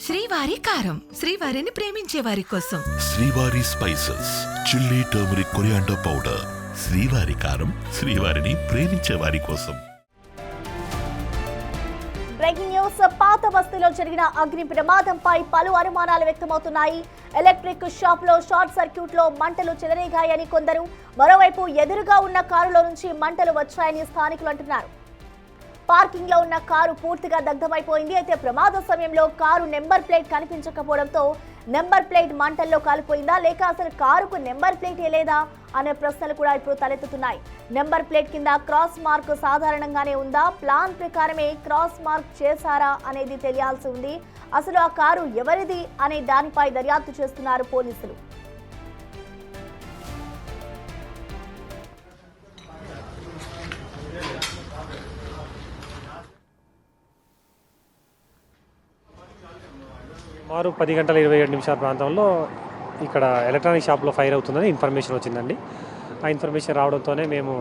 శ్రీవారి కారం, శ్రీవారిని ప్రేమించే వారి కోసం. శ్రీవారి spices, chilli, turmeric, coriander powder. శ్రీవారి కారం, శ్రీవారిని ప్రేమించే వారి కోసం. Breaking news. పాత బస్తీలో జరిగిన అగ్ని ప్రమాదంపై పలు అనుమానాలు వ్యక్తమవుతున్నాయి. ఎలక్ట్రిక్ షాప్ లో షార్ట్ సర్క్యూట్ లో మంటలు చెలరేగాయని కొందరు, మరోవైపు ఎదురుగా ఉన్న కారులో నుంచి మంటలు వచ్చాయని స్థానికులు అంటున్నారు. పార్కింగ్ లో ఉన్న కారు పూర్తిగా దగ్ధమైపోయింది. అయితే ప్రమాద సమయంలో కారు నెంబర్ ప్లేట్ కనిపించకపోవడంతో నెంబర్ ప్లేట్ మంటల్లో కాలిపోయిందా, లేక అసలు కారుకు నెంబర్ ప్లేట్ లేదా అనే ప్రశ్నలు కూడా ఇప్పుడు తలెత్తుతున్నాయి. నెంబర్ ప్లేట్ కింద క్రాస్ మార్క్ సాధారణంగానే ఉందా, ప్లాన్ ప్రకారమే క్రాస్ మార్క్ చేశారా అనేది తెలియాల్సి ఉంది. అసలు ఆ కారు ఎవరిది అనే దానిపై దర్యాప్తు చేస్తున్నారు పోలీసులు. సుమారు 10:27 ప్రాంతంలో ఇక్కడ ఎలక్ట్రానిక్ షాప్లో ఫైర్ అవుతుందని ఇన్ఫర్మేషన్ వచ్చిందండి. ఆ ఇన్ఫర్మేషన్ రావడంతోనే మేము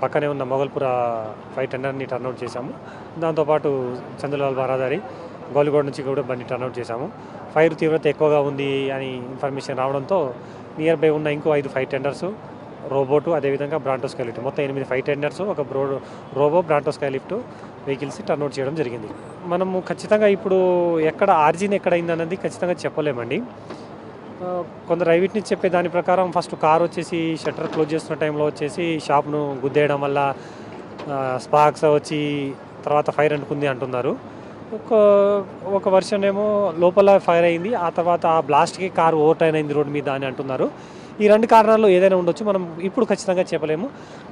పక్కనే ఉన్న మొగల్పుర ఫైర్ టెండర్ని టర్న్అవుట్ చేశాము. దాంతోపాటు చంద్రలాల్ బారాదారి గౌలిగూడ నుంచి కూడా బండి టర్న్అవుట్ చేశాము. ఫైర్ తీవ్రత ఎక్కువగా ఉంది అని ఇన్ఫర్మేషన్ రావడంతో నియర్ బై ఉన్న ఇంకో 5 ఫైర్ టెండర్సు, రోబోటు, అదేవిధంగా బ్రాంటో స్కై లిఫ్ట్, మొత్తం 8 ఫైర్ టెండర్సు, ఒక robo, Bronto Skylift vehicles turnout చేయడం జరిగింది. మనము ఖచ్చితంగా ఇప్పుడు ఎక్కడ ఆరిజిన్ ఎక్కడైంది అన్నది ఖచ్చితంగా చెప్పలేమండి. కొందరు ఐ విట్నెస్ చెప్పే దాని ప్రకారం ఫస్ట్ కార్ వచ్చేసి షట్టర్ క్లోజ్ చేస్తున్న టైంలో వచ్చేసి షాప్ను గుద్దేయడం వల్ల స్పార్క్స్ వచ్చి తర్వాత ఫైర్ అంటుకుంది అంటున్నారు. ఒక వర్షన్ ఏమో లోపల ఫైర్ అయింది, ఆ తర్వాత ఆ బ్లాస్ట్కి కారు ఓవర్టర్న్ అయింది రోడ్డు మీద అని అంటున్నారు. ఈ 2 కారణాల్లో ఏదైనా ఉండొచ్చు, మనం ఇప్పుడు ఖచ్చితంగా చెప్పలేము.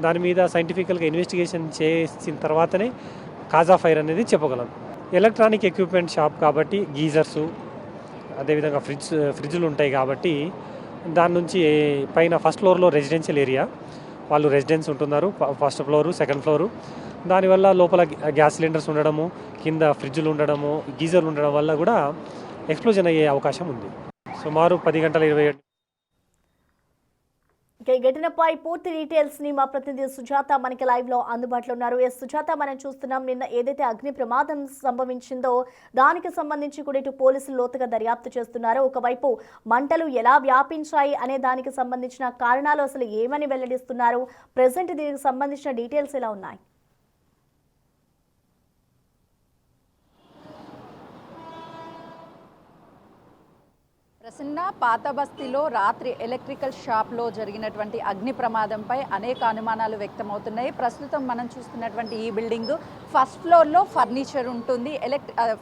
దాని మీద సైంటిఫికల్గా ఇన్వెస్టిగేషన్ చేసిన తర్వాతనే కాజ్ ఆఫ్ ఫైర్ అనేది చెప్పగలం. ఎలక్ట్రానిక్ ఎక్విప్మెంట్ షాప్ కాబట్టి గీజర్సు, అదేవిధంగా ఫ్రిడ్జ్లు ఉంటాయి కాబట్టి దాని నుంచి పైన ఫస్ట్ ఫ్లోర్లో రెసిడెన్షియల్ ఏరియా, వాళ్ళు రెసిడెన్స్ ఉంటున్నారు, ఫస్ట్ ఫ్లోరు, సెకండ్ ఫ్లోరు. దానివల్ల లోపల గ్యాస్ సిలిండర్స్ ఉండడము, కింద ఫ్రిడ్జ్లు ఉండడము, గీజర్లు ఉండడం వల్ల కూడా ఎక్స్ప్లోజన్ అయ్యే అవకాశం ఉంది. సుమారు 10:27. ఈ ఘటనపై పూర్తి డీటెయిల్స్ ని మా ప్రతినిధి సుజాత మనకి లైవ్ లో అందుబాటులో ఉన్నారు. సుజాత, మనం చూస్తున్నాం నిన్న ఏదైతే అగ్ని ప్రమాదం సంభవించిందో దానికి సంబంధించి కూడా ఇటు పోలీసులు లోతుగా దర్యాప్తు చేస్తున్నారు. ఒకవైపు మంటలు ఎలా వ్యాపించాయి అనే దానికి సంబంధించిన కారణాలు అసలు ఏమని వెల్లడిస్తున్నారు, ప్రెసెంట్ దీనికి సంబంధించిన డీటెయిల్స్ ఎలా ఉన్నాయి? ప్రసన్న, పాత బస్తీలో రాత్రి ఎలక్ట్రికల్ షాప్లో జరిగినటువంటి అగ్ని ప్రమాదంపై అనేక అనుమానాలు వ్యక్తమవుతున్నాయి. ప్రస్తుతం మనం చూస్తున్నటువంటి ఈ బిల్డింగ్ ఫస్ట్ ఫ్లోర్లో ఫర్నిచర్ ఉంటుంది.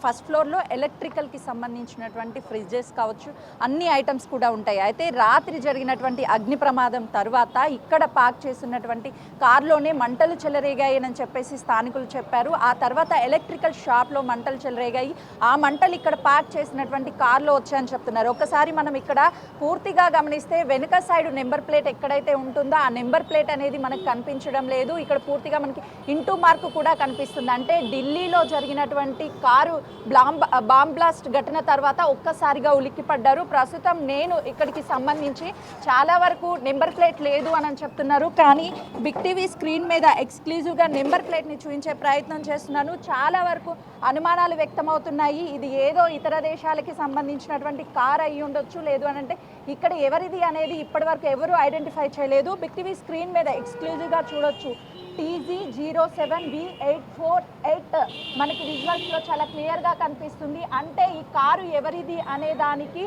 ఫస్ట్ ఫ్లోర్లో ఎలక్ట్రికల్కి సంబంధించినటువంటి ఫ్రిడ్జెస్ కావచ్చు, అన్ని ఐటమ్స్ కూడా ఉంటాయి. అయితే రాత్రి జరిగినటువంటి అగ్ని ప్రమాదం తర్వాత ఇక్కడ పార్క్ చేస్తున్నటువంటి కార్లోనే మంటలు చెలరేగాయని చెప్పేసి స్థానికులు చెప్పారు. ఆ తర్వాత ఎలక్ట్రికల్ షాప్లో మంటలు చెలరేగాయి, ఆ మంటలు ఇక్కడ పార్క్ చేసినటువంటి కార్లో వచ్చాయని చెప్తున్నారు. ఒకసారి మనం ఇక్కడ పూర్తిగా గమనిస్తే వెనుక సైడ్ నెంబర్ ప్లేట్ ఎక్కడైతే ఉంటుందో ఆ నెంబర్ ప్లేట్ అనేది మనకు కనిపించడం లేదు. ఇక్కడ పూర్తిగా మనకి ఇంటూ మార్క్ కూడా కనిపిస్తుంది. అంటే ఢిల్లీలో జరిగినటువంటి కారు బాంబ్ బ్లాస్ట్ ఘటన తర్వాత ఒక్కసారిగా ఉలిక్కిపడ్డారు. ప్రస్తుతం నేను ఇక్కడికి సంబంధించి చాలా వరకు నెంబర్ ప్లేట్ లేదు అని చెప్తున్నారు. కానీ బిగ్ టీవీ స్క్రీన్ మీద ఎక్స్క్లూజివ్గా నెంబర్ ప్లేట్ని చూపించే ప్రయత్నం చేస్తున్నాను. చాలా వరకు అనుమానాలు వ్యక్తమవుతున్నాయి. ఇది ఏదో ఇతర దేశాలకి సంబంధించినటువంటి కార్ అయ్యి ఉండొచ్చు, లేదు అని అంటే ఇక్కడ ఎవరిది అనేది ఇప్పటి వరకు ఎవరు ఐడెంటిఫై చేయలేదు. బిగ్ టీవీ స్క్రీన్ మీద ఎక్స్క్లూజివ్గా చూడొచ్చు TG07V848 మనకి విజువల్స్లో చాలా క్లియర్గా కనిపిస్తుంది. అంటే ఈ కారు ఎవరిది అనే దానికి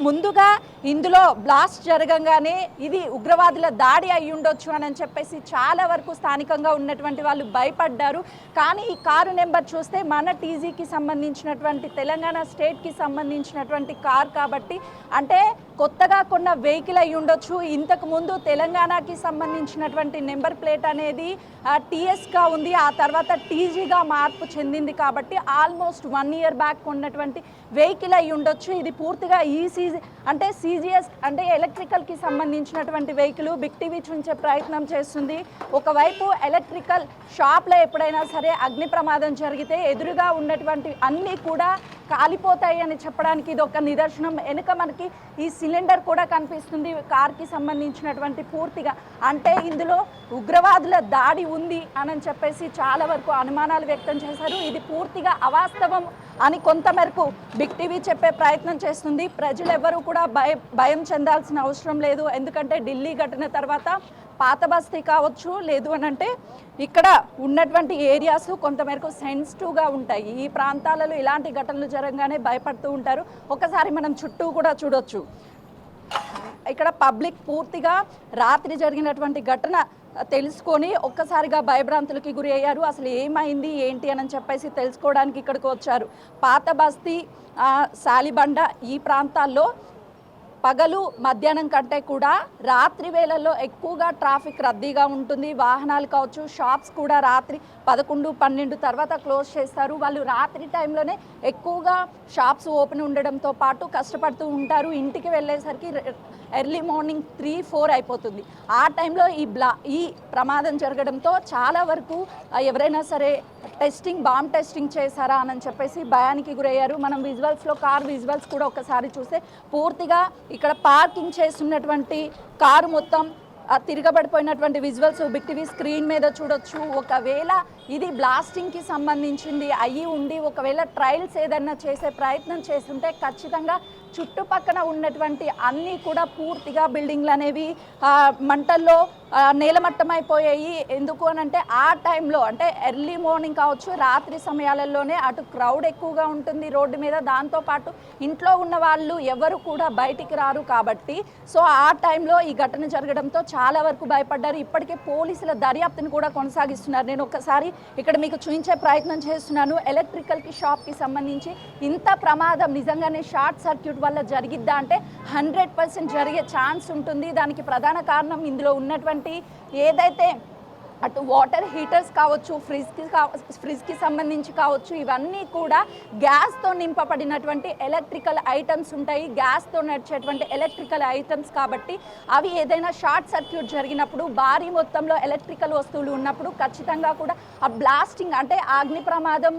ముందుగా ఇందులో బ్లాస్ట్ జరగంగానే ఇది ఉగ్రవాదుల దాడి అయి ఉండొచ్చు అని చెప్పేసి చాలా వరకు స్థానికంగా ఉన్నటువంటి వాళ్ళు భయపడ్డారు. కానీ ఈ కారు నెంబర్ చూస్తే మన టీజీకి సంబంధించినటువంటి తెలంగాణ స్టేట్కి సంబంధించినటువంటి కార్ కాబట్టి అంటే కొత్తగా కొన్న వెహికల్ అయి ఉండొచ్చు. ఇంతకు ముందు తెలంగాణకి సంబంధించినటువంటి నెంబర్ ప్లేట్ అనేది టీఎస్గా ఉంది, ఆ తర్వాత టీజీగా మార్పు చెందింది కాబట్టి ఆల్మోస్ట్ 1 year బ్యాక్ కొన్నటువంటి వెహికల్ అయి ఉండొచ్చు. ఇది పూర్తిగా సిజిఎస్ అంటే ఎలక్ట్రికల్కి సంబంధించినటువంటి వెహికల్ బిగ్ టీవీ చూపించే ప్రయత్నం చేస్తుంది. ఒకవైపు ఎలక్ట్రికల్ షాప్లో ఎప్పుడైనా సరే అగ్ని ప్రమాదం జరిగితే ఎదురుగా ఉన్నటువంటి అన్నీ కూడా కాలిపోతాయి అని చెప్పడానికి ఇది ఒక నిదర్శనం. వెనుక మనకి ఈ సిలిండర్ కూడా కనిపిస్తుంది కార్కి సంబంధించినటువంటి పూర్తిగా. అంటే ఇందులో ఉగ్రవాదుల దాడి ఉంది అని చెప్పేసి చాలా వరకు అనుమానాలు వ్యక్తం చేశారు. ఇది పూర్తిగా అవాస్తవం అని కొంతమేరకు బిగ్ టీవీ చెప్పే ప్రయత్నం చేస్తుంది. ప్రజలు ఎవరు కూడా భయం చెందాల్సిన అవసరం లేదు. ఎందుకంటే ఢిల్లీ ఘటన తర్వాత పాత బస్తీ కావచ్చు, లేదు అని అంటే ఇక్కడ ఉన్నటువంటి ఏరియాస్ కొంతమేరకు సెన్సిటివ్గా ఉంటాయి. ఈ ప్రాంతాలలో ఇలాంటి ఘటనలు జరగగానే భయపడుతూ ఉంటారు. ఒకసారి మనం చుట్టూ కూడా చూడొచ్చు. ఇక్కడ పబ్లిక్ పూర్తిగా రాత్రి జరిగినటువంటి ఘటన తెలుసుకొని ఒక్కసారిగా భయభ్రాంతులకి గురి అయ్యారు. అసలు ఏమైంది ఏంటి అని చెప్పేసి తెలుసుకోవడానికి ఇక్కడికి వచ్చారు. పాత బస్తీ, సాలిబండ ఈ ప్రాంతాల్లో పగలు మధ్యాహ్నం కంటే కూడా రాత్రి వేళల్లో ఎక్కువగా ట్రాఫిక్ రద్దీగా ఉంటుంది. వాహనాలు కావచ్చు, షాప్స్ కూడా రాత్రి 11, 12 తర్వాత క్లోజ్ చేస్తారు. వాళ్ళు రాత్రి టైంలోనే ఎక్కువగా షాప్స్ ఓపెన్ ఉండడంతో పాటు కష్టపడుతూ ఉంటారు. ఇంటికి వెళ్ళేసరికి ఎర్లీ మార్నింగ్ 3, 4 అయిపోతుంది. ఆ టైంలో ఈ ప్రమాదం జరగడంతో చాలా వరకు ఎవరైనా సరే బాంబ్ టెస్టింగ్ చేశారా అని చెప్పేసి భయానికి గురయ్యారు. మనం విజువల్స్లో కార్ విజువల్స్ కూడా ఒకసారి చూస్తే పూర్తిగా ఇక్కడ పార్కింగ్ చేస్తున్నటువంటి కారు మొత్తం తిరగబడిపోయినటువంటి విజువల్స్ బిగ్ టీవీ స్క్రీన్ మీద చూడొచ్చు. ఒకవేళ ఇది బ్లాస్టింగ్కి సంబంధించింది అయ్యి ఉండి ఒకవేళ ట్రయల్స్ ఏదైనా చేసే ప్రయత్నం చేస్తుంటే ఖచ్చితంగా చుట్టుపక్కన ఉన్నటువంటి అన్నీ కూడా పూర్తిగా బిల్డింగ్లు అనేవి మంటల్లో నేలమట్టమైపోయాయి. ఎందుకు అని అంటే ఆ టైంలో అంటే ఎర్లీ మార్నింగ్ కావచ్చు, రాత్రి సమయాలలోనే అటు క్రౌడ్ ఎక్కువగా ఉంటుంది రోడ్డు మీద. దాంతోపాటు ఇంట్లో ఉన్న వాళ్ళు ఎవరు కూడా బయటికి రారు కాబట్టి సో ఆ టైంలో ఈ ఘటన జరగడంతో చాలా వరకు భయపడ్డారు. ఇప్పటికే పోలీసుల దర్యాప్తును కూడా కొనసాగిస్తున్నారు. నేను ఒకసారి ఇక్కడ మీకు చూపించే ప్రయత్నం చేస్తున్నాను. ఎలక్ట్రికల్కి షాప్కి సంబంధించి ఇంత ప్రమాదం నిజంగానే షార్ట్ సర్క్యూట్ వల్ల జరిగిద్దా అంటే 100% జరిగే ఛాన్స్ ఉంటుంది. దానికి ప్రధాన కారణం ఇందులో ఉన్నటువంటి ఏదైతే అటు వాటర్ హీటర్స్ కావచ్చు, ఫ్రిడ్జ్కి సంబంధించి కావచ్చు, ఇవన్నీ కూడా గ్యాస్తో నింపబడినటువంటి ఎలక్ట్రికల్ ఐటమ్స్ ఉంటాయి. గ్యాస్తో నడిచేటువంటి ఎలక్ట్రికల్ ఐటమ్స్ కాబట్టి అవి ఏదైనా షార్ట్ సర్క్యూట్ జరిగినప్పుడు భారీ మొత్తంలో ఎలక్ట్రికల్ వస్తువులు ఉన్నప్పుడు ఖచ్చితంగా కూడా ఆ బ్లాస్టింగ్ అంటే అగ్ని ప్రమాదం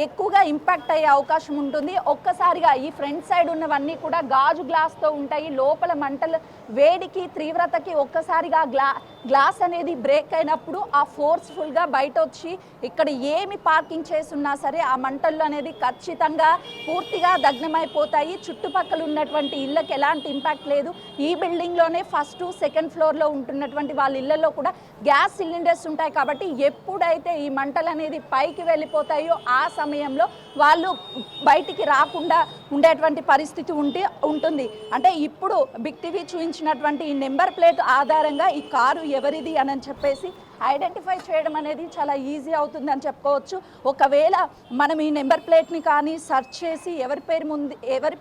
ఎక్కువగా ఇంపాక్ట్ అయ్యే అవకాశం ఉంటుంది. ఒక్కసారిగా ఈ ఫ్రంట్ సైడ్ ఉన్నవన్నీ కూడా గాజు గ్లాస్తో ఉంటాయి. లోపల మంటల వేడికి తీవ్రతకి ఒక్కసారిగా గ్లాస్ అనేది బ్రేక్ అయినప్పుడు ఆ ఫోర్స్ఫుల్గా బయట వచ్చి ఇక్కడ ఏమి పార్కింగ్ చేస్తున్నా సరే ఆ మంటల్లో అనేది ఖచ్చితంగా పూర్తిగా దగ్నమైపోతాయి. చుట్టుపక్కల ఉన్నటువంటి ఇళ్ళకి ఎలాంటి ఇంపాక్ట్ లేదు. ఈ బిల్డింగ్లోనే ఫస్ట్, సెకండ్ ఫ్లోర్లో ఉంటున్నటువంటి వాళ్ళ ఇళ్లలో కూడా గ్యాస్ సిలిండర్స్ ఉంటాయి కాబట్టి ఎప్పుడైతే ఈ మంటలు అనేది పైకి వెళ్ళిపోతాయో ఆ సమయంలో వాళ్ళు బయటికి రాకుండా ఉండేటువంటి పరిస్థితి ఉంటుంది. అంటే ఇప్పుడు బిగ్ టీవీ చూపించినటువంటి ఈ నెంబర్ ప్లేట్ ఆధారంగా ఈ కారు ఎవరిది అని చెప్పేసి ఐడెంటిఫై చేయడం అనేది చాలా ఈజీ అవుతుందని చెప్పుకోవచ్చు. ఒకవేళ మనం ఈ నెంబర్ ప్లేట్ని కానీ సెర్చ్ చేసి ఎవరి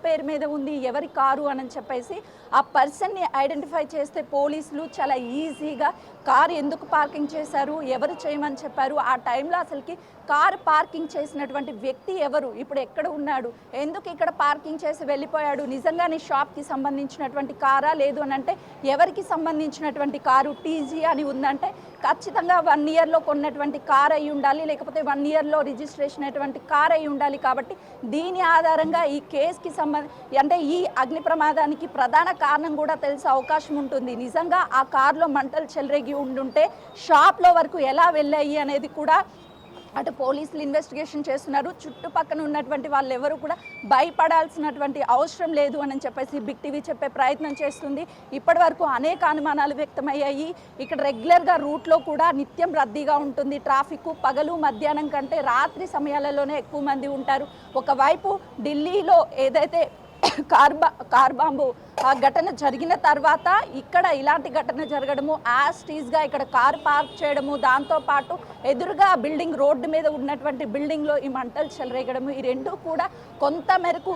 పేరు మీద ఉంది, ఎవరి కారు అని చెప్పేసి ఆ పర్సన్ని ఐడెంటిఫై చేస్తే పోలీసులు చాలా ఈజీగా కారు ఎందుకు పార్కింగ్ చేశారు, ఎవరు చేయమని చెప్పారు, ఆ టైంలో అసలుకి కారు పార్కింగ్ చేసినటువంటి వ్యక్తి ఎవరు, ఇప్పుడు ఎక్కడ ఉన్నాడు, ఎందుకు ఇక్కడ పార్కింగ్ చేసి వెళ్ళిపోయాడు, నిజంగానే షాప్కి సంబంధించినటువంటి కారా, లేదు అని అంటే ఎవరికి సంబంధించినటువంటి కారు, టీజీ అని ఉందంటే ఖచ్చితంగా 1 ఇయర్లో కొన్నటువంటి కార్ అయి ఉండాలి, లేకపోతే 1 ఇయర్లో రిజిస్ట్రేషన్ అయినటువంటి కార్ అయి ఉండాలి. కాబట్టి దీని ఆధారంగా ఈ కేసుకి అంటే ఈ అగ్ని ప్రమాదానికి ప్రధాన కారణం కూడా తెలిసే అవకాశం ఉంటుంది. నిజంగా ఆ కార్లో మంటలు చెలరేగి ఉండుంటే షాప్లో వరకు ఎలా వెళ్ళాయి అనేది కూడా అటు పోలీసులు ఇన్వెస్టిగేషన్ చేస్తున్నారు. చుట్టుపక్కల ఉన్నటువంటి వాళ్ళు ఎవరు కూడా భయపడాల్సినటువంటి అవసరం లేదు అని చెప్పేసి బిగ్ టీవీ చెప్పే ప్రయత్నం చేస్తుంది. ఇప్పటి వరకు అనేక అనుమానాలు వ్యక్తమయ్యాయి. ఇక్కడ రెగ్యులర్గా రూట్లో కూడా నిత్యం రద్దీగా ఉంటుంది ట్రాఫిక్. పగలు మధ్యాహ్నం కంటే రాత్రి సమయాలలోనే ఎక్కువ మంది ఉంటారు. ఒకవైపు ఢిల్లీలో ఏదైతే కార్ బాంబు ఆ ఘటన జరిగిన తర్వాత ఇక్కడ ఇలాంటి ఘటన జరగడము, యాస్టీస్గా ఇక్కడ కారు పార్క్ చేయడము, దాంతోపాటు ఎదురుగా బిల్డింగ్ రోడ్డు మీద ఉన్నటువంటి బిల్డింగ్లో ఈ మంటలు చెలరేగడము, ఈ రెండు కూడా కొంత మేరకు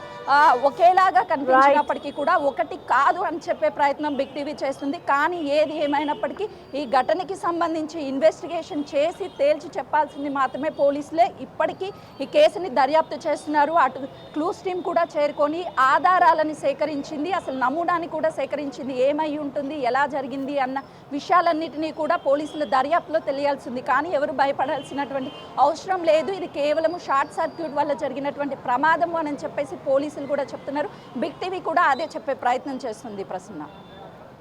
ఒకేలాగా కనిపించినప్పటికీ కూడా ఒకటి కాదు అని చెప్పే ప్రయత్నం బిగ్ టీవీ చేస్తుంది. కానీ ఏది ఏమైనప్పటికీ ఈ ఘటనకి సంబంధించి ఇన్వెస్టిగేషన్ చేసి తేల్చి చెప్పాల్సింది మాత్రమే పోలీసులే. ఇప్పటికీ ఈ కేసుని దర్యాప్తు చేస్తున్నారు. అటు క్లూస్ టీమ్ కూడా చేరుకొని ఆధారాలను సేకరించింది. అసలు నమూనాని కూడా సేకరించింది. ఏమై ఉంటుంది, ఎలా జరిగింది అన్న విషయాలన్నిటినీ కూడా పోలీసుల దర్యాప్తులో తెలియాల్సింది. కానీ ఎవరు భయపడాల్సినటువంటి అవసరం లేదు. ఇది కేవలం షార్ట్ సర్క్యూట్ వల్ల జరిగినటువంటి ప్రమాదము అని చెప్పేసి పోలీసులు కూడా చెప్తున్నారు. బిగ్ టీవీ కూడా అదే చెప్పే ప్రయత్నం చేస్తుంది. Prasanna.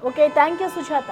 Okay, thank you Sujatha.